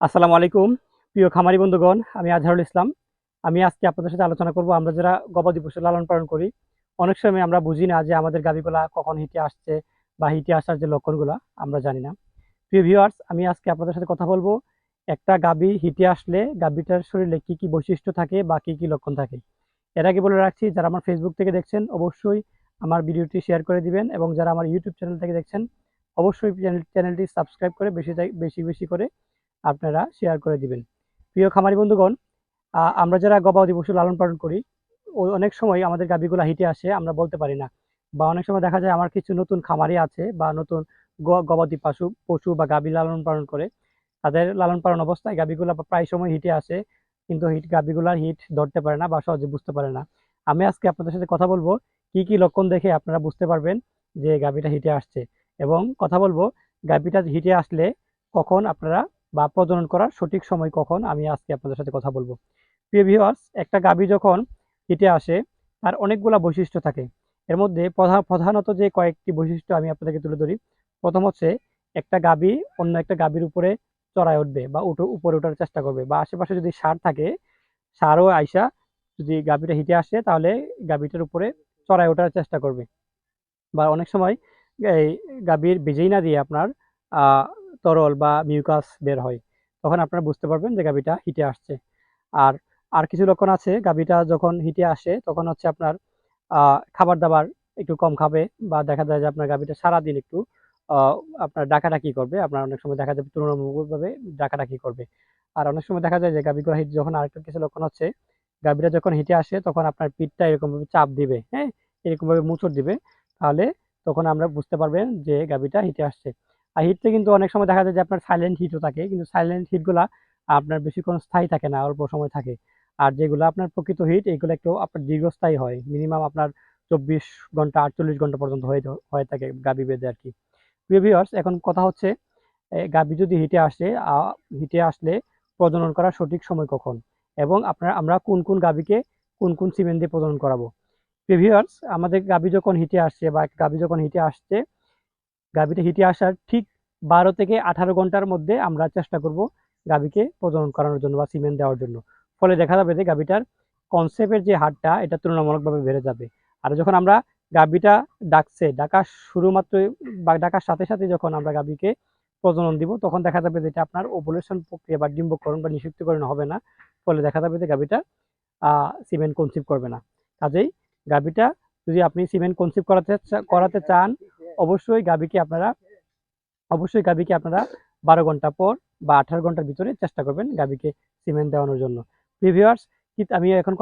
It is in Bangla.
আসসালামু আলাইকুম প্রিয় খামারি বন্ধুগণ, আমি আজহারুল ইসলাম। আমি আজকে আপনাদের সাথে আলোচনা করব আমরা যারা গবাদি পশু লালন পালন করি। অনেক সময় আমরা বুঝি না যে আমাদের গাভীগুলা কখন হিটে আসছে বা হিটে আসার যে লক্ষণগুলা আমরা জানি না। প্রিয় ভিউয়ার্স, আমি আজকে আপনাদের সাথে কথা বলবো একটা গাভী হিটে আসলে গাভীটার শরীরে কি কি বৈশিষ্ট্য থাকে বা কি কি লক্ষণ থাকে। এর আগে বলে রাখছি, যারা আমার ফেসবুক থেকে দেখছেন অবশ্যই আমার ভিডিওটি শেয়ার করে দিবেন, এবং যারা আমার ইউটিউব চ্যানেল থেকে দেখছেন অবশ্যই চ্যানেলটি সাবস্ক্রাইব করে বেশি বেশি করে আপনারা শেয়ার করে দিবেন। প্রিয় খামারি বন্ধুগণ, আমরা যারা গবাদি পশু লালন পালন করি, অনেক সময় আমাদের গাভীগুলা হিটে আসে আমরা বলতে পারি না, বা অনেক সময় দেখা যায় আমার কিছু নতুন খামারি আছে বা নতুন গবাদি পশু পশু বা গাভী লালন পালন করে, তাদের লালন পালন অবস্থায় গাভীগুলা প্রায় সময় হিটে আসে, কিন্তু গাভীগুলার হিট ধরতে পারে না বা সহজে বুঝতে পারে না। আমি আজকে আপনাদের সাথে কথা বলবো কি কি লক্ষণ দেখে আপনারা বুঝতে পারবেন যে গাভীটা হিটে আসছে, এবং কথা বলবো গাভীটা হিটে আসলে কখন আপনারা বা প্রজনন করার সঠিক সময় কখন, আমি আজকে আপনাদের সাথে কথা বলবো। প্রিয় ভিউয়ার্স, একটা গাভী যখন হিটে আসে তার অনেকগুলা বৈশিষ্ট্য থাকে। এর মধ্যে প্রধানত যে কয়েকটি বৈশিষ্ট্য আমি আপনাদেরকে তুলে ধরি। প্রথম হচ্ছে, একটা গাভী অন্য একটা গাভীর উপরে চড়ায় উঠবে বা উপরে ওঠার চেষ্টা করবে, বা আশেপাশে যদি ষাঁড় থাকে ষাঁড়ও আইসা যদি গাভীটা হিটে আসে তাহলে গাভীটার উপরে চড়ায় ওঠার চেষ্টা করবে। বা অনেক সময় এই গাভীর ভিজেই দিয়ে আপনার আহ, তরল বা মিউকাস বের হয়, তখন আপনারা বুঝতে পারবেন যে গাভীটা হিটে আসছে। আর আর কিছু লক্ষণ আছে, গাভীটা যখন হিটে আসে তখন হচ্ছে আপনার খাবার দাবার একটু কম খাবে, বা দেখা যায় যে আপনার গাভীটা সারাদিন একটু আহ, আপনার ডাকাডাকি করবে। আপনার অনেক সময় দেখা যাবে তুলনামূলকভাবে ডাকাডাকি করবে। আর অনেক সময় দেখা যায় যে গাভীগুলো হিট যখন, আরেকটা কিছু লক্ষণ হচ্ছে, গাভীরা যখন হিটে আসে তখন আপনার পিঠটা এরকম ভাবে চাপ দিবে, হ্যাঁ, এরকম ভাবে মুচড় দিবে, তাহলে তখন আমরা বুঝতে পারবেন যে গাভীটা হিটে আসছে। আর হিটতে কিন্তু অনেক সময় দেখা যায় যে আপনার সাইলেন্ট হিটও থাকে, কিন্তু সাইলেন্ট হিটগুলা আপনার বেশিক্ষণ স্থায়ী থাকে না, অল্প সময় থাকে। আর যেগুলো আপনার প্রকৃত হিট এগুলো একটু আপনার দীর্ঘস্থায়ী হয়, মিনিমাম আপনার 24 ঘন্টা 48 ঘন্টা পর্যন্ত হয়ে হয়ে থাকে গাভী বেঁধে আর কি। প্রিয় ভিউয়ার্স, এখন কথা হচ্ছে গাভী যদি হিটে আসে, হিটে আসলে প্রজনন করার সঠিক সময় কখন, এবং আমরা কোন কোন গাভীকে কোন কোন সিমেন্ট দিয়ে প্রজনন করাবো। ভিউয়ার্স, আমাদের গাভী যখন হিটে আসছে বা গাভী যখন হিটে আসছে, গাভীটা হিটে আসার ঠিক 12 থেকে 18 ঘন্টার মধ্যে আমরা চেষ্টা করব গাভীকে প্রজনন করানোর জন্য বা সিমেন্ট দেওয়ার জন্য। ফলে দেখা যাবে যে গাভীটার কনসেপ্টের যে হারটা এটা তুলনামূলকভাবে বেড়ে যাবে। আর যখন আমরা গাভীটা ডাকা শুরুমাত্র বা ডাকার সাথে সাথে যখন আমরা গাভীকে প্রজনন দিব, তখন দেখা যাবে যে এটা আপনার ওভুলেশন প্রক্রিয়া বা ডিম্বকরণ বা নিষিক্তকরণ হবে না। ফলে দেখা যাবে যে গাভীটা সিমেন্ট কনসিভ করবে না। কাজেই গাভীটা যদি আপনি সিমেন্ট কনসিভ করাতে চান, অবশ্যই গাভীকে আপনারা অবশ্যই গাভীকে আপনারা 12 ঘন্টা পর বা 18 ঘন্টার ভিতরে চেষ্টা করবেন গাভীকে সিমেন্ট দেওয়ানোর জন্য। ভিউয়ার্স, আমি এখন